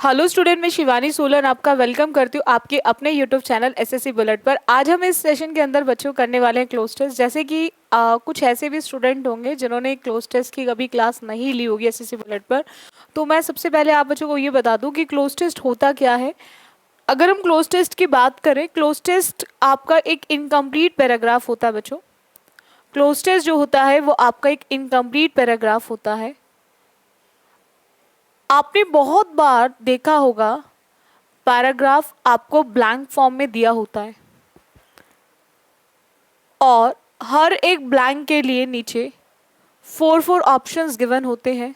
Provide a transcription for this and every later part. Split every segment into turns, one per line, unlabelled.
Hello student, मैं शिवानी सोलन आपका welcome करती हूँ आपके अपने यूट्यूब चैनल एसएससी बुलेट पर। आज हम इस सेशन के अंदर बच्चों करने वाले हैं क्लोज टेस्ट। जैसे कि कुछ ऐसे भी स्टूडेंट होंगे जिन्होंने क्लोज टेस्ट की कभी क्लास नहीं ली होगी एसएससी बुलेट पर, तो मैं सबसे पहले आप बच्चों को ये बता दूं कि क्लोज टेस्ट होता क्या है। अगर हम क्लोज टेस्ट की बात करें, क्लोज टेस्ट आपका एक इनकम्प्लीट पैराग्राफ होता है बच्चों। क्लोज टेस्ट जो होता है वो आपका एक इनकम्प्लीट पैराग्राफ होता है। आपने बहुत बार देखा होगा पैराग्राफ आपको ब्लैंक फॉर्म में दिया होता है और हर एक ब्लैंक के लिए नीचे 4 ऑप्शंस गिवन होते हैं।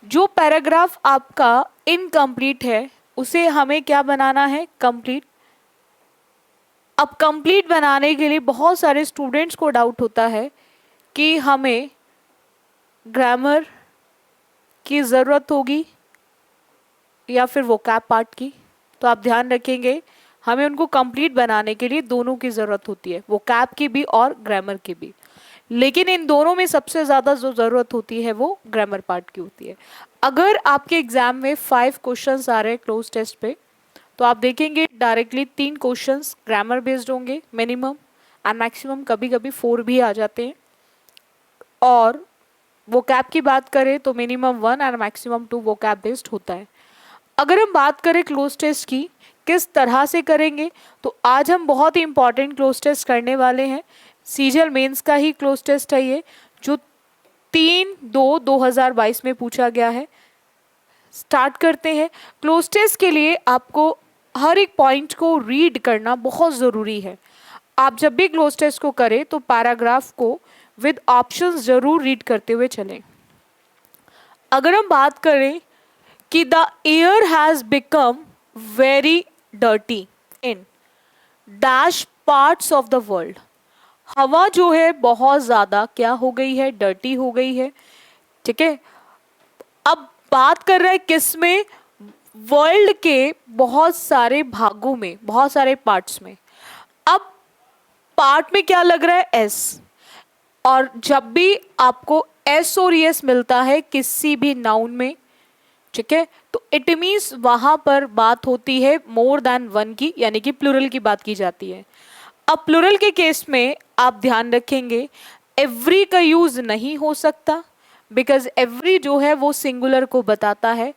जो पैराग्राफ आपका इनकम्प्लीट है उसे हमें क्या बनाना है? कंप्लीट। अब कंप्लीट बनाने के लिए बहुत सारे स्टूडेंट्स को डाउट होता है कि हमें ग्रामर की ज़रूरत होगी या फिर वोकैब पार्ट की। तो आप ध्यान रखेंगे, हमें उनको कंप्लीट बनाने के लिए दोनों की ज़रूरत होती है, वोकैब की भी और ग्रामर की भी। लेकिन इन दोनों में सबसे ज़्यादा जो ज़रूरत होती है वो ग्रामर पार्ट की होती है। अगर आपके एग्जाम में 5 क्वेश्चंस आ रहे हैं क्लोज टेस्ट पे, तो आप देखेंगे डायरेक्टली 3 क्वेश्चंस ग्रामर बेस्ड होंगे मिनिमम, एंड मैक्सिमम कभी कभी 4 भी आ जाते हैं। और वोकैब की बात करें तो minimum 1 and maximum 2 vocab based होता है। अगर हम बात करें क्लोज टेस्ट की किस तरह से करेंगे, तो आज हम बहुत ही इंपॉर्टेंट क्लोज टेस्ट करने वाले हैं। सीजीएल मेंस का ही क्लोज टेस्ट है ये, जो 3/2/2022 में पूछा गया है। स्टार्ट करते हैं। क्लोज टेस्ट के लिए आपको हर एक पॉइंट को रीड करना बहुत ज़रूरी है। आप जब भी क्लोज टेस्ट को करें तो पैराग्राफ को विद ऑप्शंस जरूर रीड करते हुए चलें। अगर हम बात करें कि the air has become very dirty in dash parts of the world, हवा जो है बहुत ज़्यादा क्या हो गई है? डर्टी हो गई है। ठीक है, अब बात कर रहे हैं किस में? वर्ल्ड के बहुत सारे भागों में, बहुत सारे पार्ट्स में। अब पार्ट में क्या लग रहा है? एस। और जब भी आपको एस और एस मिलता है किसी भी नाउन में, ठीक है, तो इट मीन्स वहां पर बात होती है मोर देन वन की, यानी कि प्लूरल की बात की जाती है। अब प्लूरल के केस में आप ध्यान रखेंगे एवरी का यूज नहीं हो सकता, बिकॉज एवरी जो है वो सिंगुलर को बताता है।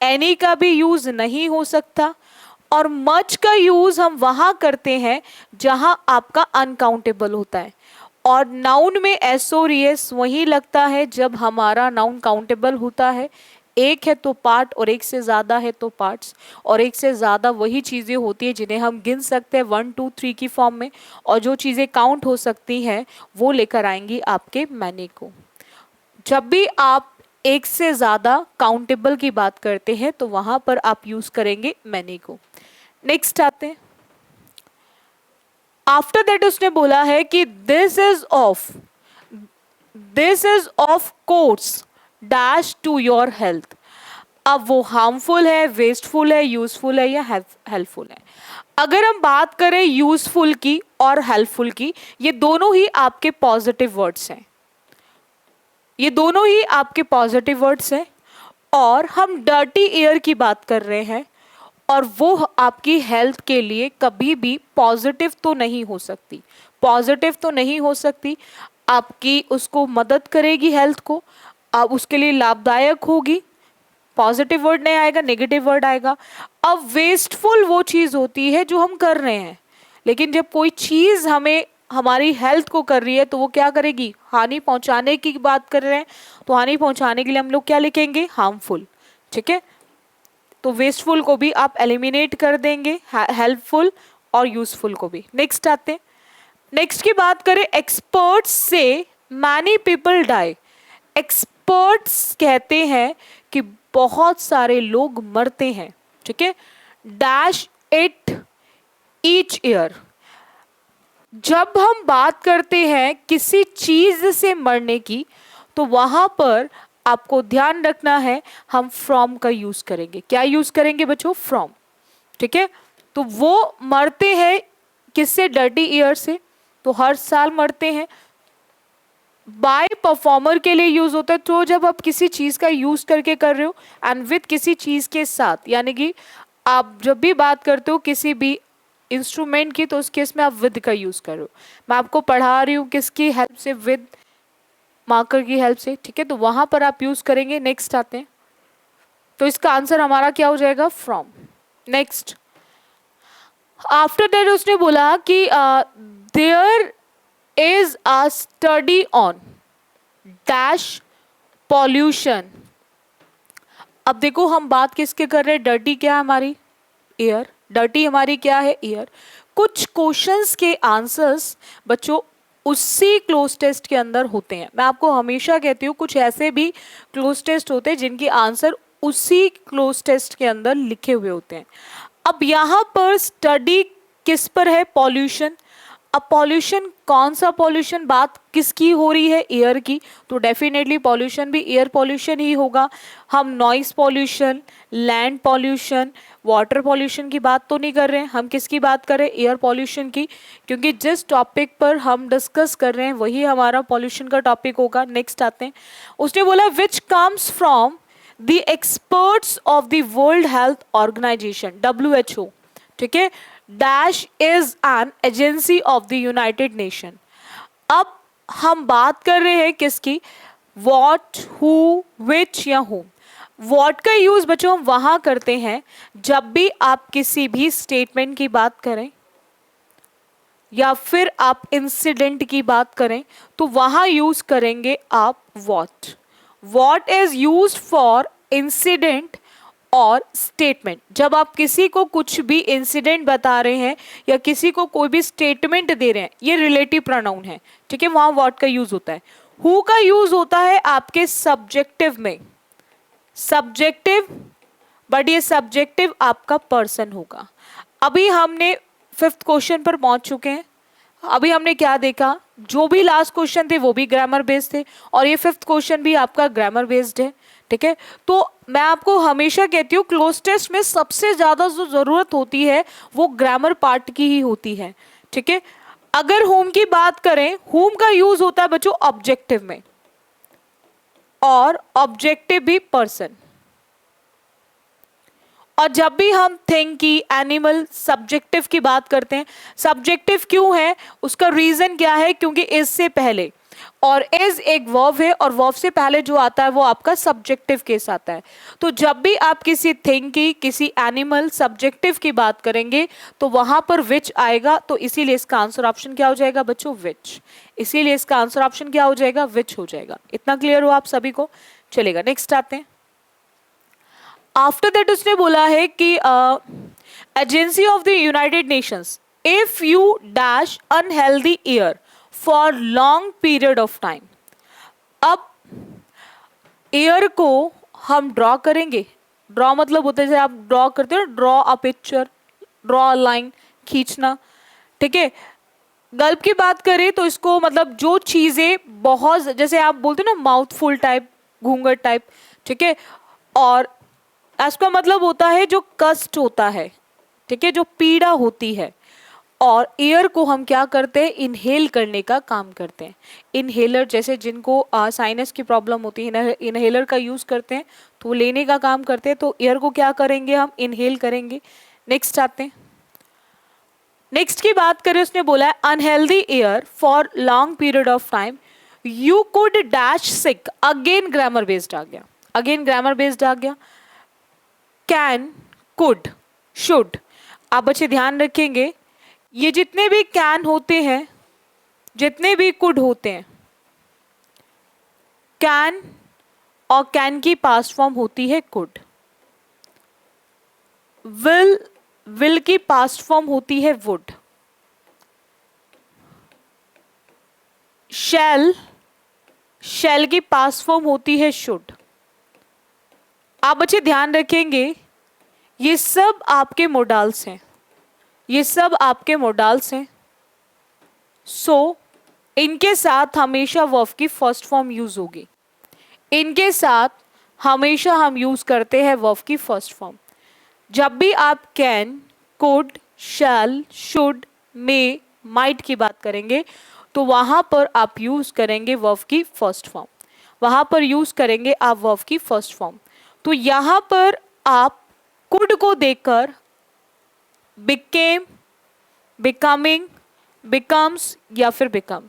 एनी का भी यूज नहीं हो सकता, और मच का यूज हम वहां करते हैं जहां आपका अनकाउंटेबल होता है। और नाउन में एस और एस वही लगता है जब हमारा नाउन काउंटेबल होता है। एक है तो पार्ट और एक से ज़्यादा है तो पार्ट्स, और एक से ज़्यादा वही चीज़ें होती है जिन्हें हम गिन सकते हैं 1 2 3 की फॉर्म में, और जो चीज़ें काउंट हो सकती हैं वो लेकर आएंगी आपके मैनी को। जब भी आप एक से ज़्यादा काउंटेबल की बात करते हैं तो वहाँ पर आप यूज़ करेंगे मैनी को। नेक्स्ट आते हैं। आफ्टर दैट उसने बोला है कि this is of course dash to your health. अब वो हार्मफुल है, वेस्टफुल है, यूजफुल है या हेल्पफुल है। अगर हम बात करें यूजफुल की और हेल्पफुल की, ये दोनों ही आपके पॉजिटिव वर्ड्स हैं, ये दोनों ही आपके पॉजिटिव वर्ड्स हैं। और हम डर्टी एयर की बात कर रहे हैं, और वो आपकी हेल्थ के लिए कभी भी पॉजिटिव तो नहीं हो सकती, पॉजिटिव तो नहीं हो सकती। आपकी उसको मदद करेगी हेल्थ को, आप उसके लिए लाभदायक होगी। पॉजिटिव वर्ड नहीं आएगा, नेगेटिव वर्ड आएगा। अब वेस्टफुल वो चीज़ होती है जो हम कर रहे हैं, लेकिन जब कोई चीज़ हमें हमारी हेल्थ को कर रही है तो वो क्या करेगी? हानि पहुंचाने की बात कर रहे हैं, तो हानि पहुंचाने के लिए हम लोग क्या लिखेंगे? हार्मफुल। ठीक है, तो वेस्टफुल को भी आप एलिमिनेट कर देंगे, हेल्पफुल और यूजफुल को भी। नेक्स्ट आते हैं। नेक्स्ट की बात करें, एक्सपर्ट्स से मैनी पीपल डाई। एक्सपर्ट्स कहते हैं कि बहुत सारे लोग मरते हैं। ठीक है, डैश इट ईच ईयर। जब हम बात करते हैं किसी चीज से मरने की, तो वहां पर आपको ध्यान रखना है हम फ्रॉम का यूज करेंगे। क्या यूज करेंगे बच्चों? फ्रॉम। ठीक है, तो वो मरते हैं किससे? डर्टी ईयर से। तो हर साल मरते हैं, बाय परफॉर्मर के लिए यूज होता है, तो जब आप किसी चीज का यूज करके कर रहे हो, एंड विथ किसी चीज के साथ, यानी कि आप जब भी बात करते हो किसी भी इंस्ट्रूमेंट की, तो उस केस में आप विद का यूज कर रहे हो। मैं आपको पढ़ा रही हूँ किसकी हेल्प से, विद मार्कर की हेल्प से, ठीक है, तो वहां पर आप यूज करेंगे। नेक्स्ट आते हैं, तो इसका आंसर हमारा क्या हो जाएगा, फ्रॉम। नेक्स्ट, आफ्टर दैट उसने बोला कि there is a study on dash pollution. अब देखो हम बात किसके कर रहे हैं, डर्टी क्या है हमारी, एयर। डर्टी हमारी क्या है, एयर। कुछ क्वेश्चंस के आंसर्स बच्चों उसी क्लोज टेस्ट के अंदर होते हैं। मैं आपको हमेशा कहती हूँ कुछ ऐसे भी क्लोज टेस्ट होते हैं जिनके आंसर उसी क्लोज टेस्ट के अंदर लिखे हुए होते हैं। अब यहाँ पर स्टडी किस पर है, पॉल्यूशन। अब पॉल्यूशन कौन सा पॉल्यूशन, बात किसकी हो रही है, एयर की, तो डेफिनेटली पॉल्यूशन भी एयर पॉल्यूशन ही होगा। हम noise pollution, land pollution, water pollution की बात तो नहीं कर रहे हैं, हम किसकी बात कर रहे हैं, एयर पॉल्यूशन की, क्योंकि जिस टॉपिक पर हम डिस्कस कर रहे हैं वही हमारा पॉल्यूशन का टॉपिक होगा। नेक्स्ट आते हैं, उसने बोला which comes from the experts of the World Health Organization, WHO, ठीक है, dash is an agency of the United Nation. अब हम बात कर रहे हैं किसकी, वॉट, हु, विच या हूम। वॉट का यूज बच्चों हम वहां करते हैं जब भी आप किसी भी स्टेटमेंट की बात करें या फिर आप इंसिडेंट की बात करें, तो वहां यूज करेंगे आप what. What is used for incident और स्टेटमेंट। जब आप किसी को कुछ भी इंसिडेंट बता रहे हैं या किसी को कोई भी स्टेटमेंट दे रहे हैं, ये रिलेटिव प्रोनाउन है, ठीक है, वहां व्हाट का यूज होता है। हु का यूज होता है आपके सब्जेक्टिव में, सब्जेक्टिव, बट ये सब्जेक्टिव आपका पर्सन होगा। अभी हमने 5th क्वेश्चन पर पहुंच चुके हैं। अभी हमने क्या देखा, जो भी लास्ट क्वेश्चन थे वो भी ग्रामर बेस्ड थे, और ये 5th क्वेश्चन भी आपका ग्रामर बेस्ड है, ठीक है। तो मैं आपको हमेशा कहती हूँ क्लोज टेस्ट में सबसे ज्यादा जो जरूरत होती है वो ग्रामर पार्ट की ही होती है, ठीक है। अगर होम की बात करें, होम का यूज होता है बच्चों ऑब्जेक्टिव में, और ऑब्जेक्टिव भी पर्सन। और जब भी हम थिंग की, एनिमल, सब्जेक्टिव की बात करते हैं, सब्जेक्टिव क्यों है, उसका रीजन क्या है, क्योंकि इज से पहले, और इज एक वर्ब है और वर्ब से पहले जो आता है वो आपका सब्जेक्टिव केस आता है। तो जब भी आप किसी थिंग की, किसी एनिमल, सब्जेक्टिव की बात करेंगे तो वहां पर विच आएगा, तो इसीलिए इसका आंसर ऑप्शन क्या हो जाएगा बच्चों, विच। इसीलिए इसका आंसर ऑप्शन क्या हो जाएगा, विच हो जाएगा। इतना क्लियर हो आप सभी को, चलेगा। नेक्स्ट आते हैं, आफ्टर दैट उसने बोला है कि agency of the United Nations, if you dash unhealthy air for long period of time. अब एयर को हम ड्रॉ करेंगे, ड्रॉ मतलब होता है जैसे आप ड्रॉ करते हो, draw a picture, draw a line, खींचना, ठीक है। गल्प की बात करें तो इसको मतलब जो चीजें बहुत, जैसे आप बोलते हो ना माउथफुल टाइप, घूंघट टाइप, ठीक है, और इसका मतलब होता है जो कष्ट होता है, ठीक है, जो पीड़ा होती है। और एयर को हम क्या करते हैं, इनहेल करने का काम करते हैं। इनहेलर जैसे जिनको साइनस की प्रॉब्लम होती है, इनहेलर का यूज करते हैं, तो वो लेने का काम करते हैं। तो एयर को क्या करेंगे, हम इनहेल करेंगे। नेक्स्ट आते हैं, नेक्स्ट की बात करें, उसने बोला है unhealthy air for long period of time you could dash sick. Again grammar based आ गया, अगेन ग्रामर बेस्ड आ गया। कैन, कुड, शुड, आप बच्चे ध्यान रखेंगे, ये जितने भी कैन होते हैं, जितने भी कुड होते हैं, कैन और कैन की पास्ट फॉर्म होती है कुड। विल, विल की पास्ट फॉर्म होती है वुड। शैल, शैल की पास्ट फॉर्म होती है शुड। आप बच्चे ध्यान रखेंगे, ये सब आपके मोडाल्स हैं, ये सब आपके मोडाल्स हैं। सो इनके साथ हमेशा वर्ब की फर्स्ट फॉर्म यूज होगी, इनके साथ हमेशा हम यूज करते हैं वर्ब की फर्स्ट फॉर्म। जब भी आप can, could, shall, should, may, might की बात करेंगे तो वहां पर आप यूज करेंगे वर्ब की फर्स्ट फॉर्म, वहां पर यूज करेंगे आप वर्ब की फर्स्ट फॉर्म। तो यहां पर आप कुड को देखकर बिकेम, बिकमिंग, बिकम्स या फिर बिकम,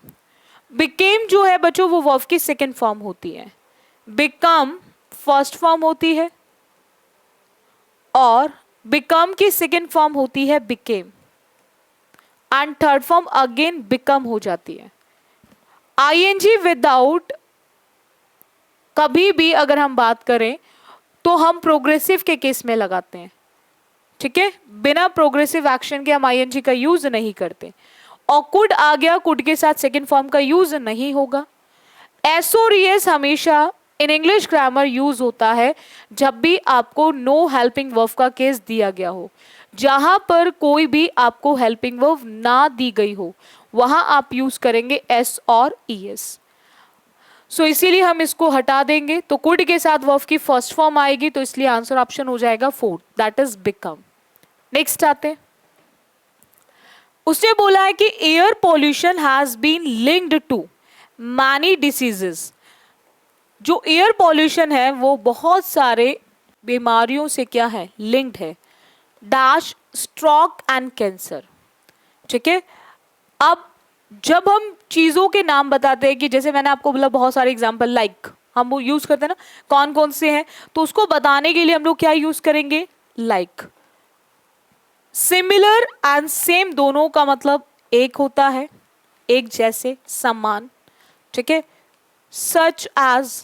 बिकेम जो है बच्चों वो वर्ब की सेकेंड फॉर्म होती है, बिकम फर्स्ट फॉर्म होती है और बिकम की सेकेंड फॉर्म होती है became and third form again become हो जाती है। आईएनजी विदाउट कभी भी अगर हम बात करें तो हम प्रोग्रेसिव के केस में लगाते हैं, ठीक है, बिना प्रोग्रेसिव एक्शन के हम आईएनजी का यूज नहीं करते। और कुड आ गया, कुड के साथ सेकेंड फॉर्म का यूज नहीं होगा। एस और एस हमेशा इन इंग्लिश ग्रामर यूज होता है जब भी आपको नो हेल्पिंग वर्ब का केस दिया गया हो, जहां पर कोई भी आपको हेल्पिंग वर्ब ना दी गई हो वहां आप यूज करेंगे एस और ईएस। सो इसीलिए हम इसको हटा देंगे, तो कुड के साथ वर्ब की फर्स्ट फॉर्म आएगी, तो इसलिए आंसर ऑप्शन हो जाएगा 4, दैट इज बिकम। नेक्स्ट आते हैं, उसने बोला है कि air pollution has been linked to many diseases. जो एयर पॉल्यूशन है वो बहुत सारे बीमारियों से क्या है, लिंक्ड है, डैश स्ट्रोक एंड कैंसर, ठीक है। अब जब हम चीजों के नाम बताते हैं कि जैसे मैंने आपको बोला बहुत सारे एग्जांपल लाइक हम वो यूज करते हैं ना, कौन कौन से हैं, तो उसको बताने के लिए हम लोग क्या यूज करेंगे, लाइक। सिमिलर एंड सेम दोनों का मतलब एक होता है, एक जैसे, समान, ठीक है, सच एज,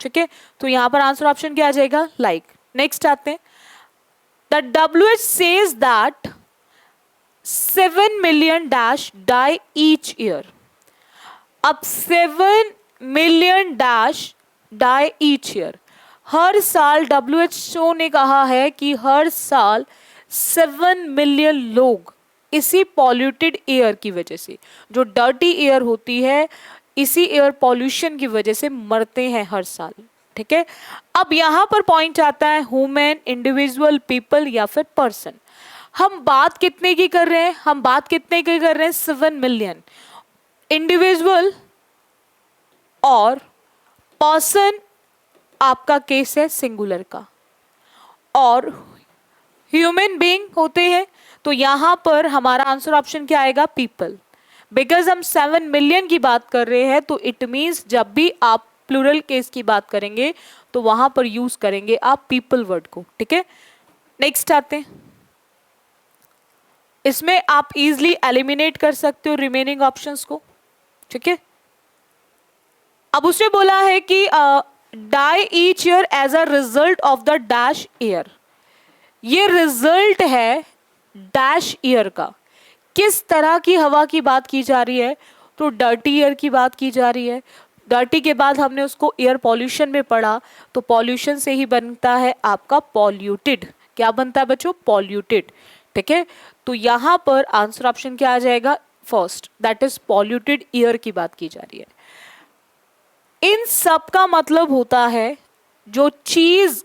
ठीक है। तो यहां पर आंसर ऑप्शन क्या आ जाएगा, लाइक। नेक्स्ट आते हैं, the WHO says that 7 million dash die each year. अब 7 million dash die each year, हर साल WHO ने कहा है कि हर साल 7 मिलियन लोग इसी पॉल्यूटेड एयर की वजह से, जो डर्टी एयर होती है, इसी एयर पॉल्यूशन की वजह से मरते हैं हर साल, ठीक है। अब यहां पर पॉइंट आता है ह्यूमन, इंडिविजुअल, पीपल या फिर पर्सन। हम बात कितने की कर रहे हैं, हम बात कितने की कर रहे हैं, 7 मिलियन। इंडिविजुअल और पर्सन आपका केस है सिंगुलर का, और ह्यूमन बीइंग होते हैं, तो यहां पर हमारा आंसर ऑप्शन क्या आएगा, पीपल। बिकॉज हम 7 मिलियन की बात कर रहे हैं, तो इट मीन्स जब भी आप प्लूरल केस की बात करेंगे तो वहां पर यूज करेंगे आप पीपल वर्ड को, ठीक है। नेक्स्ट आते हैं, इसमें आप इजीली एलिमिनेट कर सकते हो रिमेनिंग ऑप्शंस को, ठीक है। अब उसने बोला है कि die each year as a result of the dash year. ये रिजल्ट है डैश ईयर का, किस तरह की हवा की बात की जा रही है, तो डर्टी एयर की बात की जा रही है। डर्टी के बाद हमने उसको एयर पॉल्यूशन में पढ़ा, तो पॉल्यूशन से ही बनता है आपका पॉल्यूटेड। क्या बनता है बच्चों, पॉल्यूटेड, ठीक है। तो यहां पर आंसर ऑप्शन क्या आ जाएगा, first, that is polluted air की बात की जा रही है। इन सब का मतलब होता है जो चीज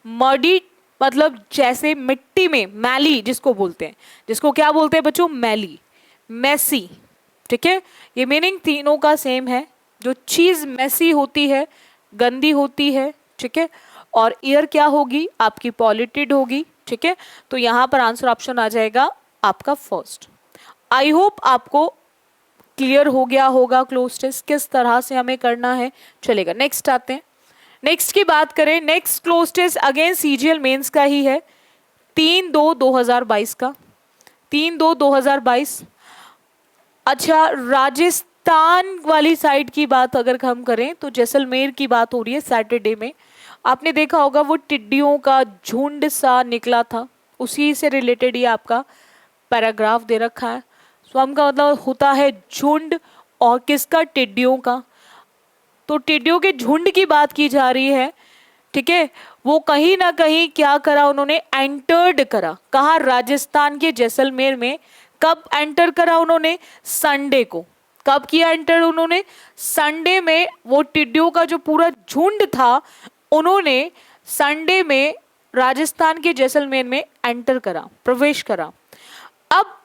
मडी, मतलब जैसे मिट्टी में मैली जिसको बोलते हैं, जिसको क्या बोलते हैं बच्चों, मैली, मैसी, ठीक है। ये मीनिंग तीनों का सेम है, जो चीज मैसी होती है, गंदी होती है, ठीक है, और एयर क्या होगी आपकी, पॉल्यूटेड होगी, ठीक है। तो यहां पर आंसर ऑप्शन आ जाएगा आपका फर्स्ट। आई होप आपको क्लियर हो गया होगा क्लोज टेस्ट किस तरह से हमें करना है, चलेगा। नेक्स्ट आते हैं, नेक्स्ट की बात करें, next cloze test again CGL mains का ही है, 3/2/2022 का, 3/2/2022। अच्छा, राजस्थान वाली साइड की बात अगर हम करें तो जैसलमेर की बात हो रही है। सैटरडे में आपने देखा होगा वो टिड्डियों का झुंड सा निकला था, उसी से रिलेटेड ये आपका पैराग्राफ दे रखा है। स्वयं का मतलब होता है झुंड, और किसका, टिड्डियों का। तो टिड्डियों के झुंड की बात की जा रही है, ठीक है। वो कहीं ना कहीं क्या करा उन्होंने, एंटर्ड करा, कहा, राजस्थान के जैसलमेर में। कब एंटर करा उन्होंने, संडे को। कब किया एंटर उन्होंने, संडे में। वो टिड्डियों का जो पूरा झुंड था उन्होंने संडे में राजस्थान के जैसलमेर में एंटर करा, प्रवेश करा। अब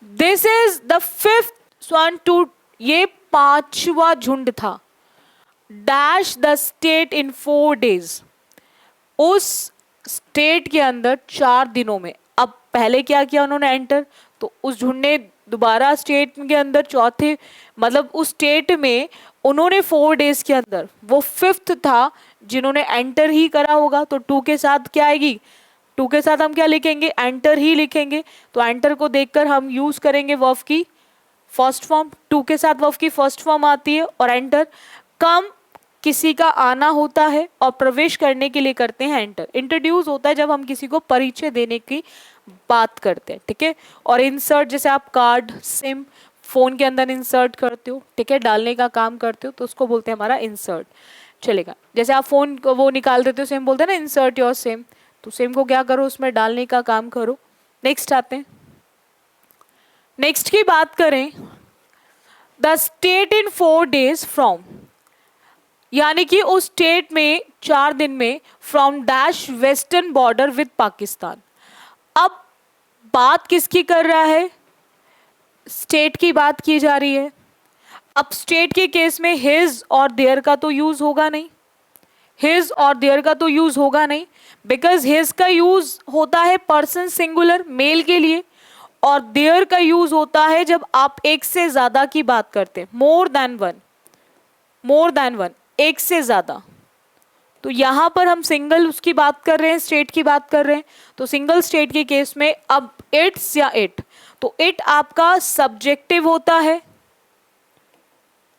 this is the 5th swarm to, ये पांचवा झुंड था। Dash the state in 4 days, उस स्टेट के अंदर 4 दिनों में। अब पहले क्या किया उन्होंने, एंटर, तो उस झुंड ने दोबारा स्टेट के अंदर चौथे, मतलब उस स्टेट में उन्होंने 4 days के अंदर, वो 5th था जिन्होंने एंटर ही करा होगा, तो 2 के साथ क्या आएगी, 2 के साथ हम क्या लिखेंगे, एंटर ही लिखेंगे। तो एंटर को देखकर हम यूज करेंगे वर्ब की फर्स्ट फॉर्म, 2 के साथ वर्ब की फर्स्ट फॉर्म आती है। और एंटर, कम किसी का आना होता है और प्रवेश करने के लिए करते हैं एंटर। इंट्रोड्यूस होता है जब हम किसी को परिचय देने की बात करते हैं, ठीक है। और इंसर्ट, जैसे आप कार्ड, सिम, फोन के अंदर इंसर्ट करते हो, ठीक है, डालने का काम करते हो, तो उसको बोलते हैं हमारा इंसर्ट, चलेगा। जैसे आप फोन को वो निकाल देते हो, सिम बोलते हैं ना, इंसर्ट योर सिम, तो सिम को क्या करो, उसमें डालने का काम करो। नेक्स्ट आते हैं, नेक्स्ट की बात करें, the state in 4 days from, यानी कि उस स्टेट में 4 दिन में, from dash western border with Pakistan. अब बात किसकी कर रहा है, स्टेट की बात की जा रही है। अब स्टेट के केस में हिज और देयर का तो यूज होगा नहीं, हिज और देयर का तो यूज होगा नहीं, बिकॉज हिज का यूज होता है पर्सन सिंगुलर मेल के लिए, और देयर का यूज होता है जब आप एक से ज्यादा की बात करते हैं, more than one, more than one, एक से ज्यादा। तो यहां पर हम सिंगल उसकी बात कर रहे हैं, स्टेट की बात कर रहे हैं, तो सिंगल स्टेट के केस में अब इट्स या इट, तो इट आपका सब्जेक्टिव होता है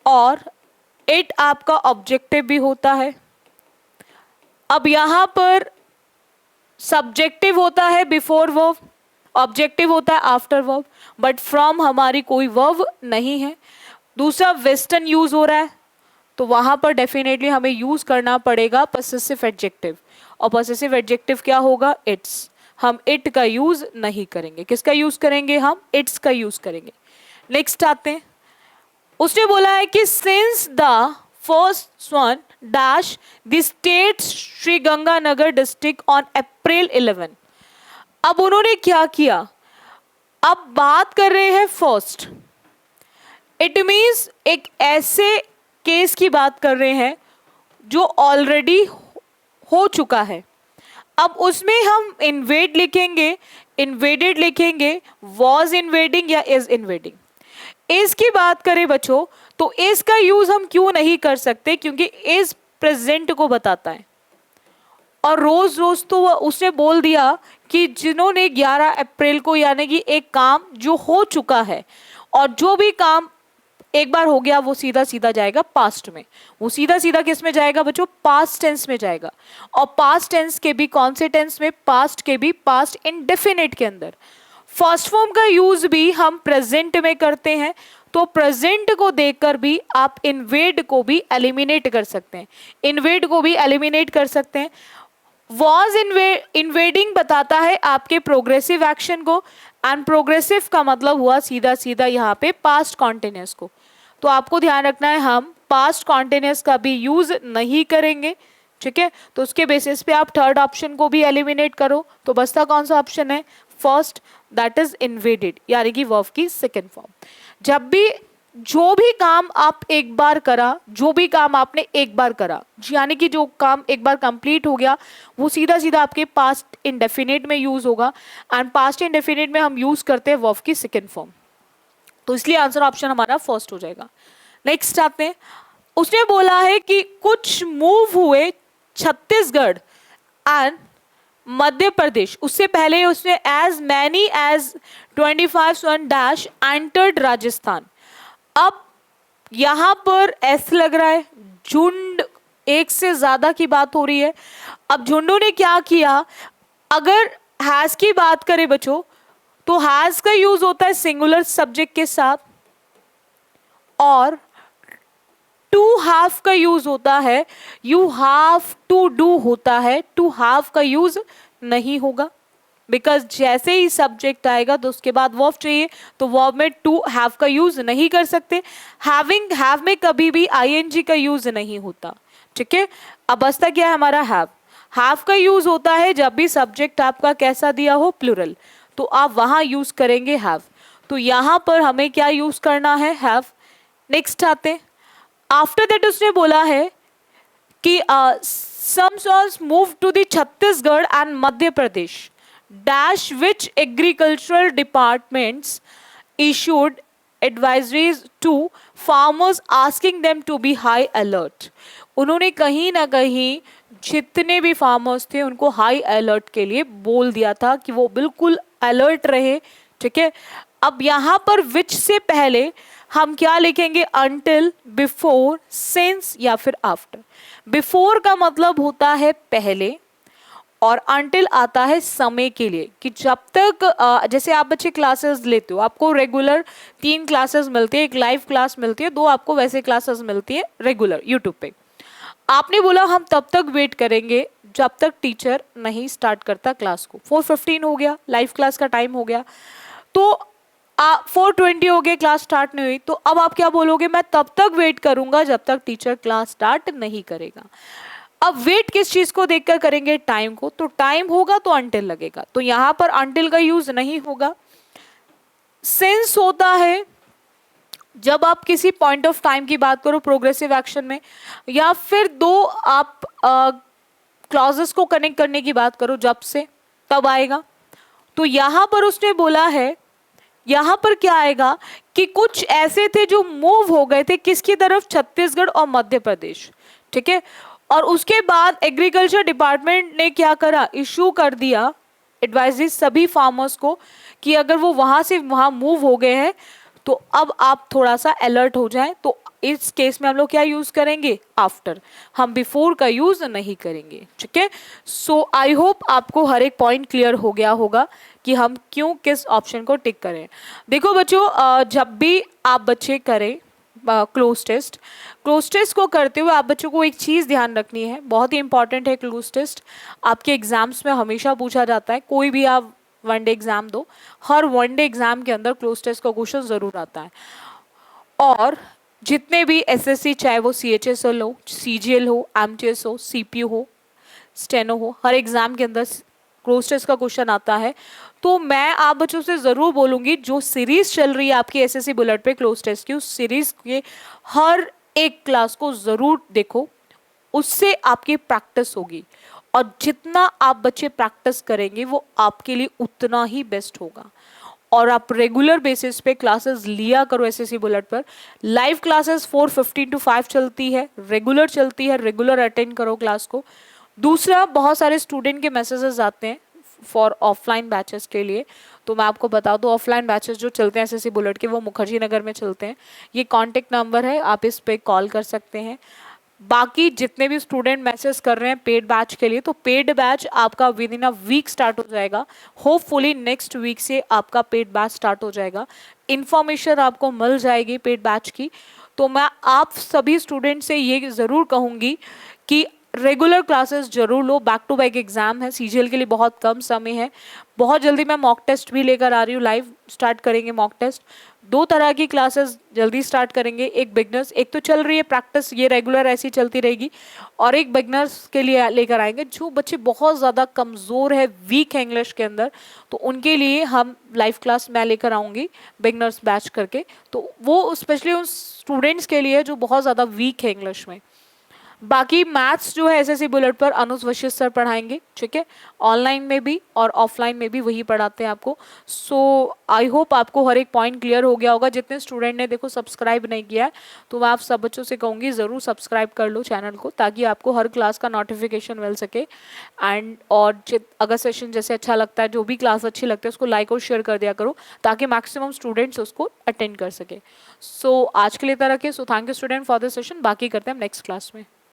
और इट आपका ऑब्जेक्टिव भी होता है। अब यहां पर सब्जेक्टिव होता है बिफोर वर्ब, ऑब्जेक्टिव होता है आफ्टर वर्ब, बट फ्रॉम हमारी कोई वर्ब नहीं है। दूसरा वेस्टर्न यूज हो रहा है, तो वहां पर डेफिनेटली हमें यूज करना पड़ेगा पॉसेसिव एडजेक्टिव, और पॉसेसिव एडजेक्टिव क्या होगा, इट्स। हम इट का यूज नहीं करेंगे, किसका यूज करेंगे, हम इट्स का यूज करेंगे। नेक्स्ट आते हैं, उसने बोला है कि since the first one dash the state Shri Ganganagar district on April 11। अब उन्होंने क्या किया, अब बात कर रहे हैं फर्स्ट, इट मीन्स एक ऐसे केस की बात कर रहे हैं जो ऑलरेडी हो चुका है। अब उसमें हम इन्वेड लिखेंगे, इन्वेडेड लिखेंगे, वॉज इन्वेडिंग या इज इन्वेडिंग। इज की बात करें बच्चों, तो इज का यूज हम क्यों नहीं कर सकते, क्योंकि इज प्रेजेंट को बताता है, और रोज रोज तो उसने बोल दिया कि जिन्होंने 11 अप्रैल को, यानी कि एक काम जो हो चुका है, और जो भी काम एक बार हो गया वो सीधा सीधा जाएगा पास्ट में, वो सीधा सीधा किस में जाएगा बच्चों, पास्ट टेंस में जाएगा। और पास्ट टेंस के भी कौन से टेंस में, पास्ट के भी पास्ट इंडेफिनिट के अंदर। फर्स्ट फॉर्म का यूज भी हम प्रेजेंट में करते हैं, तो प्रेजेंट को देखकर भी आप इन्वेड को भी एलिमिनेट कर सकते हैं, इन्वेड को भी एलिमिनेट कर सकते हैं। वॉज इन्वेडिंग बताता है आपके प्रोग्रेसिव एक्शन को, एंड प्रोग्रेसिव का मतलब हुआ सीधा सीधा यहाँ पे पास्ट कॉन्टिन्यूस को। तो आपको ध्यान रखना है, हम पास्ट कॉन्टिन्यूस का भी यूज नहीं करेंगे, ठीक है। तो उसके बेसिस पे आप थर्ड ऑप्शन को भी एलिमिनेट करो, तो बचता कौन सा ऑप्शन है, फर्स्ट, दैट इज इन्वेडेड, यानी कि वर्ब की सेकेंड फॉर्म। जब भी जो भी काम आप एक बार करा, जो भी काम आपने एक बार करा, यानी कि जो काम एक बार कंप्लीट हो गया, वो सीधा सीधा आपके पास्ट इंडेफिनिट में यूज होगा, एंड पास्ट इंडेफिनिट में हम यूज करते हैं वर्ब की सेकेंड फॉर्म, तो इसलिए आंसर ऑप्शन हमारा फर्स्ट हो जाएगा। नेक्स्ट आते हैं, उसने बोला है कि कुछ मूव हुए छत्तीसगढ़ एंड मध्य प्रदेश, उससे पहले उसने as many as 25 one dash entered Rajasthan. अब यहां पर ऐसा लग रहा है झुंड, एक से ज्यादा की बात हो रही है। अब झुंडों ने क्या किया, अगर हैज की बात करें बच्चों, तो हैज का यूज होता है सिंगुलर सब्जेक्ट के साथ, और टू हैव का यूज होता है, यू हैव टू डू होता है, टू हैव का यूज नहीं होगा, बिकॉज जैसे ही सब्जेक्ट आएगा तो उसके बाद वर्ब चाहिए, तो वर्ब में टू हैव का यूज नहीं कर सकते। हैविंग, हैव में कभी भी आईएनजी का यूज नहीं होता, ठीक है। अब बचता क्या है हमारा हैव, हैव का यूज होता है जब भी सब्जेक्ट आपका कैसा दिया हो, प्लूरल, तो आप वहां यूज करेंगे हैव। तो यहाँ पर हमें क्या यूज करना है, हैव। नेक्स्ट आते, आफ्टर दैट उसने बोला है कि some songs moved to the Chhattisgarh and Madhya Pradesh dash which agricultural departments issued advisories to farmers asking them to be high alert। उन्होंने कहीं ना कहीं जितने भी फार्मर्स थे उनको हाई अलर्ट के लिए बोल दिया था कि वो बिल्कुल अलर्ट रहे। ठीक है, अब यहाँ पर विच से पहले हम क्या लिखेंगे, अंटिल, बिफोर, सिंस या फिर आफ्टर। बिफोर का मतलब होता है पहले और अंटिल आता है समय के लिए, कि जब तक जैसे आप बच्चे क्लासेस लेते हो, आपको रेगुलर 3 क्लासेस मिलती है, एक लाइव क्लास मिलती है, 2 आपको वैसे क्लासेस मिलती है रेगुलर यूट्यूब पे। आपने बोला हम तब तक वेट करेंगे जब तक टीचर नहीं स्टार्ट करता क्लास को। 4:15 हो गया, लाइव क्लास का टाइम हो गया, तो 4:20 हो गए, क्लास स्टार्ट नहीं हुई, तो अब आप क्या बोलोगे, मैं तब तक वेट करूंगा जब तक टीचर क्लास स्टार्ट नहीं करेगा। अब वेट किस चीज को देखकर करेंगे, टाइम को, तो टाइम होगा तो अंटिल लगेगा, तो यहां पर अंटिल का यूज नहीं होगा। सिंस होता है जब आप किसी पॉइंट ऑफ टाइम की बात करो प्रोग्रेसिव एक्शन में, या फिर 2 आप क्लॉजेस को कनेक्ट करने की बात करो, जब से तब आएगा। तो यहां पर उसने बोला है, यहां पर क्या आएगा कि कुछ ऐसे थे जो मूव हो गए थे किसकी तरफ, छत्तीसगढ़ और मध्य प्रदेश। ठीक है, और उसके बाद एग्रीकल्चर डिपार्टमेंट ने क्या करा, इशू कर दिया एडवाइजरी सभी फार्मर्स को कि अगर वो वहां से वहां मूव हो गए हैं तो अब आप थोड़ा सा अलर्ट हो जाएं। तो इस केस में हम लोग क्या यूज करेंगे, आफ्टर, हम बिफोर का यूज नहीं करेंगे। ठीक है, सो आई होप आपको हर एक पॉइंट क्लियर हो गया होगा कि हम क्यों किस ऑप्शन को टिक करें। देखो बच्चों, जब भी आप बच्चे करें क्लोज टेस्ट को करते हुए आप बच्चों को एक चीज़ ध्यान रखनी है, बहुत ही इंपॉर्टेंट है क्लोज टेस्ट, आपके एग्जाम्स में हमेशा पूछा जाता है। कोई भी आप 1 डे एग्जाम दो, हर 1 डे एग्जाम के अंदर क्लोज टेस्ट का क्वेश्चन जरूर आता है। और जितने भी एसएससी, चाहे वो CHSL हो, CGL हो, MTS हो, CPU हो, स्टेनो हो, हर एग्जाम के अंदर क्लोज टेस्ट का क्वेश्चन आता है। तो मैं आप बच्चों से जरूर बोलूंगी, जो सीरीज चल रही है आपकी एसएससी बुलेट पे क्लोज टेस्ट की, उस सीरीज के हर एक क्लास को जरूर देखो, उससे आपकी प्रैक्टिस होगी, और जितना आप बच्चे प्रैक्टिस करेंगे वो आपके लिए उतना ही बेस्ट होगा। और आप रेगुलर बेसिस पे क्लासेस लिया करो एसएससी बुलेट पर। लाइव क्लासेस 4:15 to 5 चलती है, रेगुलर चलती है, रेगुलर अटेंड करो क्लास को। दूसरा, बहुत सारे स्टूडेंट के मैसेजेस आते हैं फॉर ऑफलाइन बैचेस के लिए, तो मैं आपको बता दूं ऑफलाइन बैचेस जो चलते हैं एसएससी बुलेट के, वो मुखर्जी नगर में चलते हैं। ये कॉन्टेक्ट नंबर है, आप इस पे कॉल कर सकते हैं। बाकी जितने भी स्टूडेंट मैसेज कर रहे हैं पेड बैच के लिए, तो पेड बैच आपका within a week start हो जाएगा। होपफुली नेक्स्ट वीक से आपका पेड बैच स्टार्ट हो जाएगा, इन्फॉर्मेशन आपको मिल जाएगी पेड बैच की। तो मैं आप सभी स्टूडेंट से ये ज़रूर कहूँगी कि रेगुलर क्लासेस जरूर लो, बैक टू बैक एग्जाम है, सीजीएल के लिए बहुत कम समय है। बहुत जल्दी मैं मॉक टेस्ट भी लेकर आ रही हूँ, लाइव स्टार्ट करेंगे मॉक टेस्ट। 2 तरह की क्लासेस जल्दी स्टार्ट करेंगे, एक बिगनर्स, एक तो चल रही है प्रैक्टिस, ये रेगुलर ऐसी चलती रहेगी, और एक बिगनर्स के लिए लेकर आएंगे जो बच्चे बहुत ज़्यादा कमज़ोर है, वीक है इंग्लिश के अंदर, तो उनके लिए हम लाइव क्लास मैं लेकर आऊँगी बिगनर्स बैच करके। तो वो स्पेशली उन स्टूडेंट्स के लिए जो बहुत ज़्यादा वीक है इंग्लिश में। बाकी मैथ्स जो है एसएससी बुलेट पर अनुज वशिष्ठ सर पढ़ाएंगे। ठीक है, ऑनलाइन में भी और ऑफलाइन में भी वही पढ़ाते हैं आपको। सो आई होप आपको हर एक पॉइंट क्लियर हो गया होगा। जितने स्टूडेंट ने देखो सब्सक्राइब नहीं किया है, तो मैं आप सब बच्चों से कहूँगी ज़रूर सब्सक्राइब कर लो चैनल को, ताकि आपको हर क्लास का नोटिफिकेशन मिल सके। एंड और अगर सेशन जैसे अच्छा लगता है, जो भी क्लास अच्छी लगती है, उसको लाइक और शेयर कर दिया करो, ताकि मैक्सिमम स्टूडेंट्स उसको अटेंड कर सके। सो आज के लिए तरह के, so thank you student for this session. बाकी करते हैं हम नेक्स्ट क्लास में।